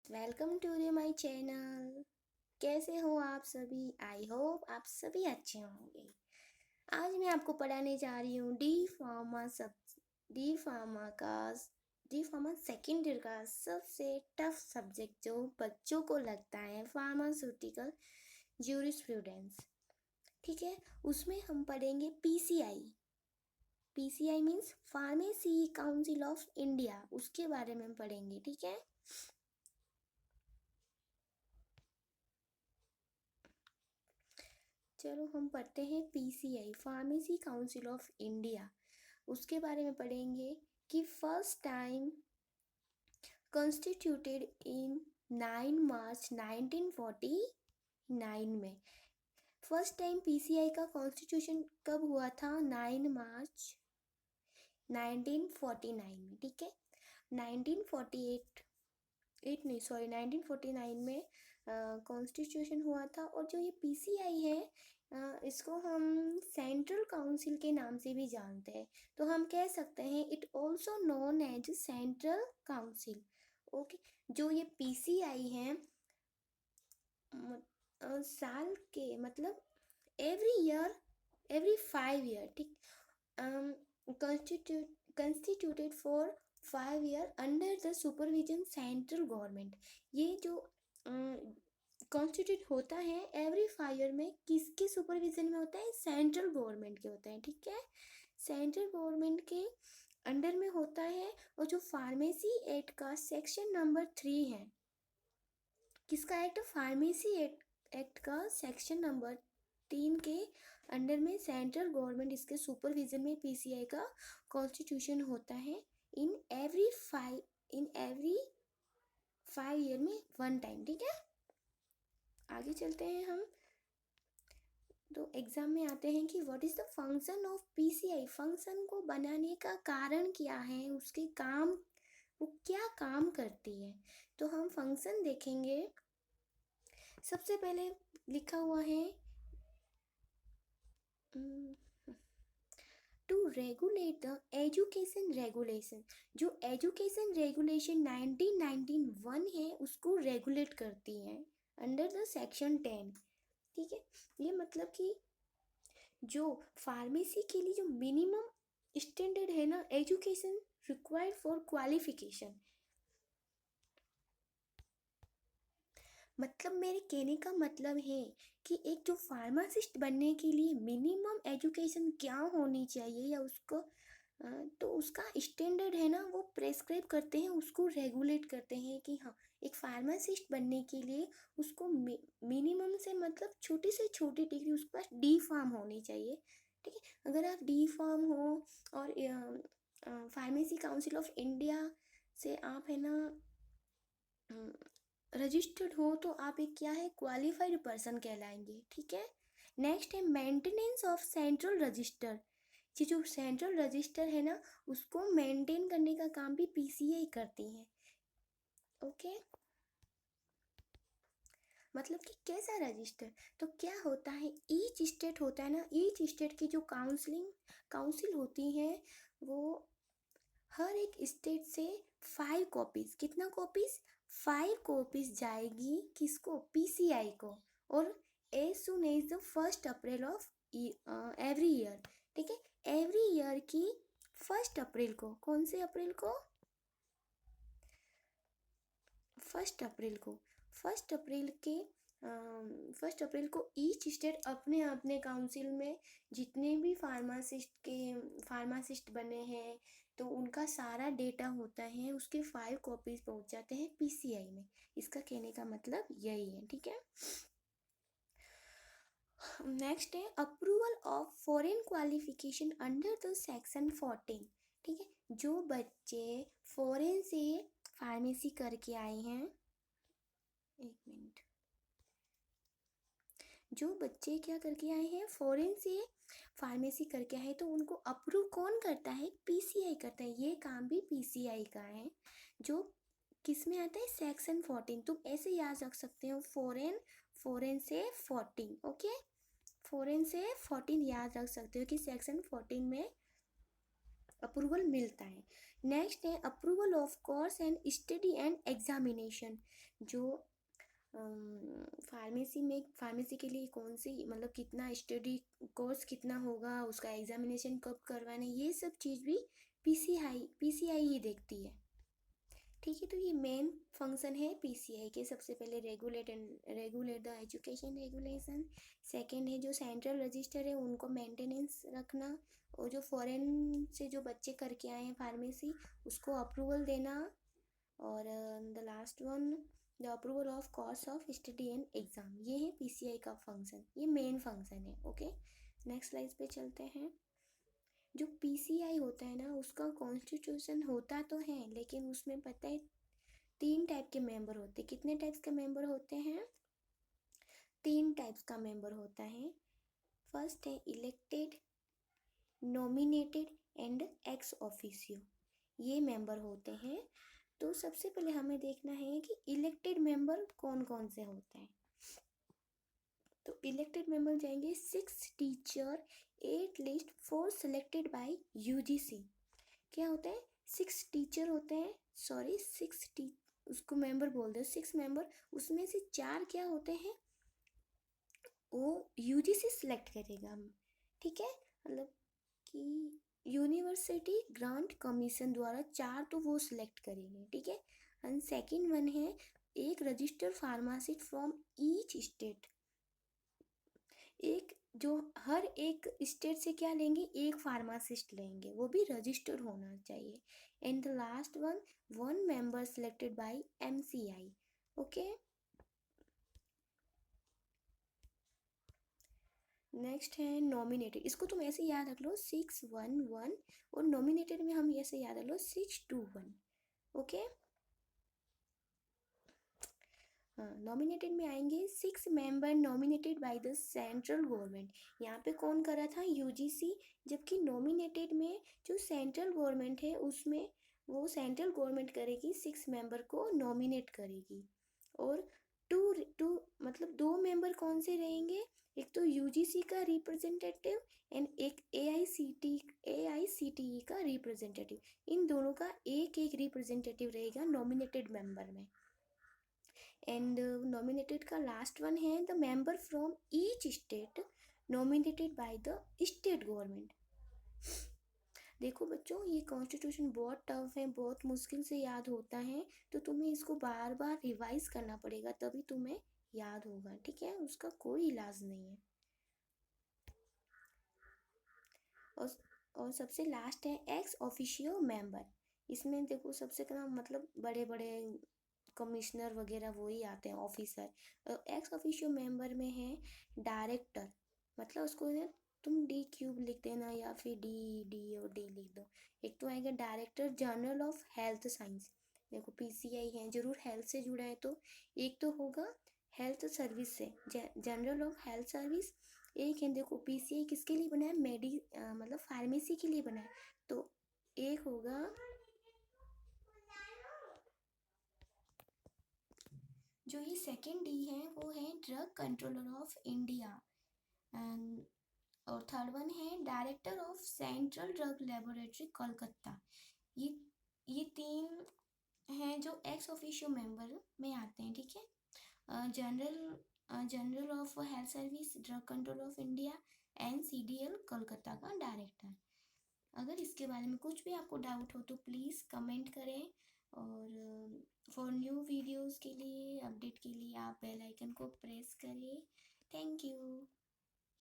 Welcome to the my channel. कैसे हो आप सभी? आई होप आप सभी अच्छे होंगे। आज मैं आपको पढ़ाने जा रही हूँ डी फार्मा सेकेंड ईयर का सबसे टफ सब्जेक्ट जो बच्चों को लगता है, फार्मास्यूटिकल ज्यूरिस्प्रूडेंस। ठीक है, उसमें हम पढ़ेंगे PCI. PCI means pharmacy council of India, उसके बारे में पढ़ेंगे। ठीक है, चलो हम पढ़ते हैं PCI, pharmacy council of India. उसके बारे में पढ़ेंगे कि फर्स्ट टाइम कॉन्स्टिट्यूटेड इन 9 मार्च 1949 में। फर्स्ट टाइम पीसीआई का कॉन्स्टिट्यूशन कब हुआ था? 9 मार्च 1949 में। ठीक है, 1948 नहीं सॉरी 1949 में कॉन्स्टिट्यूशन हुआ था। और जो ये पीसीआई है, इसको हम सेंट्रल काउंसिल के नाम से भी जानते हैं। तो हम कह सकते हैं it also known as central council. Okay, जो ये पीसीआई है साल के मतलब एवरी ईयर, एवरी 5 ईयर। ठीक, constituted for 5 year under the supervision central government. ये जो कॉन्स्टिट्यूट होता है एवरी 5 ईयर में, किसके सुपरविजन में होता है? सेंट्रल गवर्नमेंट के होता है। ठीक है, सेंट्रल गवर्नमेंट के अंडर में होता है। और जो फार्मेसी एक्ट का सेक्शन नंबर 3 है, किसका एक्ट? फार्मेसी एक्ट का सेक्शन नंबर 3 के अंडर में सेंट्रल गवर्नमेंट, इसके सुपरविजन में पीसीआई का कॉन्स्टिट्यूशन होता है। इन एवरी 5 ईयर में वन टाइम। ठीक है, आगे चलते हैं हम। तो एग्जाम में आते हैं कि what is the function of PCI. Function को बनाने का कारण क्या है, उसके काम, वो क्या काम करती है। तो हम फंक्शन देखेंगे। सबसे पहले लिखा हुआ है to regulate the education regulation. जो एजुकेशन रेगुलेशन 1991 है, उसको रेगुलेट करती है अंडर द सेक्शन 10। ठीक है, ये मतलब कि जो फार्मेसी के लिए जो मिनिमम स्टैंडर्ड है ना, एजुकेशन रिक्वायर्ड फॉर क्वालिफिकेशन, मतलब मेरे कहने का मतलब है कि एक जो फार्मासिस्ट बनने के लिए मिनिमम एजुकेशन क्या होनी चाहिए, या उसको तो उसका स्टैंडर्ड है ना, वो प्रेस्क्राइब करते हैं, उसको रेगुलेट करते हैं कि हाँ, एक फार्मासिस्ट बनने के लिए उसको मिनिमम से मतलब छोटी से छोटी डिग्री उसके पास डी फार्म होनी चाहिए। ठीक है, अगर आप डी फार्म हो और फार्मेसी काउंसिल ऑफ इंडिया से आप है ना रजिस्टर्ड हो, तो आप एक क्या है, क्वालिफाइड पर्सन कहलाएंगे। ठीक है, नेक्स्ट है मेंटेनेंस ऑफ सेंट्रल रजिस्टर। ये जो सेंट्रल रजिस्टर है ना, उसको मेंटेन करने का काम भी पीसीआई करती है। ओके, मतलब कि कैसा रजिस्टर, तो क्या होता है, ईच स्टेट होता है ना, ईच स्टेट की जो काउंसिल होती है, वो हर एक स्टेट से 5 कॉपीज, कितना कॉपीज? 5 कॉपीज जाएगी किसको? पीसीआई को। और as soon as the 1 April of every year. ठीक है, एवरी ईयर की 1 अप्रैल को, कौन से अप्रैल को? 1 अप्रैल को, 1 अप्रैल के 1 अप्रैल को ईच स्टेट अपने अपने काउंसिल में जितने भी फार्मासिस्ट बने हैं, तो उनका सारा डेटा होता है, उसके 5 कॉपीज पहुंच जाते हैं पीसीआई में। इसका कहने का मतलब यही है। ठीक है, नेक्स्ट है approval of foreign qualification under the section 14। ठीक है, जो बच्चे फॉरेन से फार्मेसी करके आए हैं, एक मिनट, जो बच्चे क्या करके आए हैं, फॉरेन से फार्मेसी करके आए, तो उनको अप्रूव कौन करता है? पीसीआई करता है। ये काम भी पीसीआई का है, जो किस में आता है? सेक्शन 14। तुम ऐसे याद रख सकते हो, फॉरेन से 14। ओके, फॉरेन से 14 याद रख सकते हो कि सेक्शन 14 में अप्रूवल मिलता है। नेक्स्ट है approval of course and study and examination. जो फार्मेसी के लिए कौन सी मतलब कितना स्टडी कोर्स कितना होगा, उसका एग्जामिनेशन कब करवाना, ये सब चीज़ भी पीसीआई ही देखती है। ठीक है, तो ये मेन फंक्शन है पीसीआई के। सबसे पहले regulate the education regulation. Second है जो सेंट्रल रजिस्टर है उनको मेंटेनेंस रखना, और जो फॉरेन से जो बच्चे करके आए हैं फार्मेसी उसको अप्रूवल देना। और the last one the approval of course of study and exam. ये है पीसीआई का फंक्शन, ये मेन फंक्शन है। ओके, नेक्स्ट स्लाइड पे चलते हैं। जो पीसीआई होता है ना, उसका कॉन्स्टिट्यूशन होता तो है लेकिन उसमें पता है 3 टाइप के मेंबर होते हैं। कितने टाइप्स के मेंबर होते हैं? 3 टाइप्स का मेंबर होता है। फर्स्ट है elected, nominated and ex officio, ये मेंबर होते हैं। तो सबसे पहले हमें देखना है कि इलेक्टेड मेंबर कौन कौन से होते हैं। तो इलेक्टेड मेंबर जाएंगे 6 teacher, 8 list, 4 selected bye UGC. क्या होता है? 6 टीचर होते हैं, सॉरी 6 उसको मेंबर बोल दो, 6 मेंबर। उसमें से 4 क्या होते हैं, वो यूजीसी सिलेक्ट करेगा। ठीक है, मतलब कि यूनिवर्सिटी ग्रांट कमीशन द्वारा 4 तो वो सिलेक्ट करेंगे। ठीक है, एंड सेकंड वन है एक registered pharmacist from each state. एक जो हर एक स्टेट से क्या लेंगे, एक फार्मासिस्ट लेंगे, वो भी रजिस्टर्ड होना चाहिए। And the last one member selected by MCI. Okay, next है नॉमिनेटेड। इसको तुम ऐसे याद रख लो 611, और नॉमिनेटेड में हम ऐसे याद रख लो 621। ओके, हाँ, नॉमिनेटेड में आएंगे 6 member nominated by the central government. यहाँ पे कौन करा था? यूजीसी। जबकि नॉमिनेटेड में जो सेंट्रल गवर्नमेंट है उसमें वो सेंट्रल गवर्नमेंट करेगी, 6 मेंबर को नॉमिनेट करेगी। और टू टू मतलब 2 मेंबर कौन से रहेंगे? एक तो यूजीसी का रिप्रेजेंटेटिव एंड एक एआईसीटीई का रिप्रेजेंटेटिव। इन दोनों का एक एक रिप्रेजेंटेटिव रहेगा नॉमिनेटेड मेंबर में। एंड नॉमिनेटेड का लास्ट वन है the member from each state nominated by the state government. देखो बच्चों, ये कॉन्स्टिट्यूशन बहुत टफ है, बहुत मुश्किल से याद होता है, तो तुम्हें इसको बार बार रिवाइज करना पड़ेगा तभी तुम्हें याद होगा। ठीक है, उसका कोई इलाज नहीं है। और और सबसे लास्ट है एक्स ऑफिशियो मेंबर। इसमें देखो सबसे कम मतलब बड़े बड़े कमिश्नर वगैरह वही आते हैं, ऑफिसर। एक्स ऑफिशियो मेंबर में है डायरेक्टर, मतलब उसको ना तुम डी क्यूब लिख देना या फिर डी डी और डी लिख दो। एक तो आएगा director general of health science. देखो पीसीआई है, जरूर हेल्थ से जुड़ा है, तो एक तो होगा हेल्थ सर्विस से, जनरल ऑफ हेल्थ सर्विस। एक है, देखो पीसीआई किसके लिए बना है? मतलब फार्मेसी के लिए बना है, तो एक होगा जो ये सेकेंड डी है वो है drug controller of India. And और थर्ड वन है director of central drug laboratory Kolkata. ये ये 3 हैं जो एक्स ऑफिशियो मेंबर में आते हैं। ठीक है, general of health service, drug control of India and CDL Kolkata का डायरेक्टर। अगर इसके बारे में कुछ भी आपको डाउट हो तो प्लीज़ कमेंट करें। और फॉर न्यू वीडियोस के लिए, अपडेट के लिए आप बेल आइकन को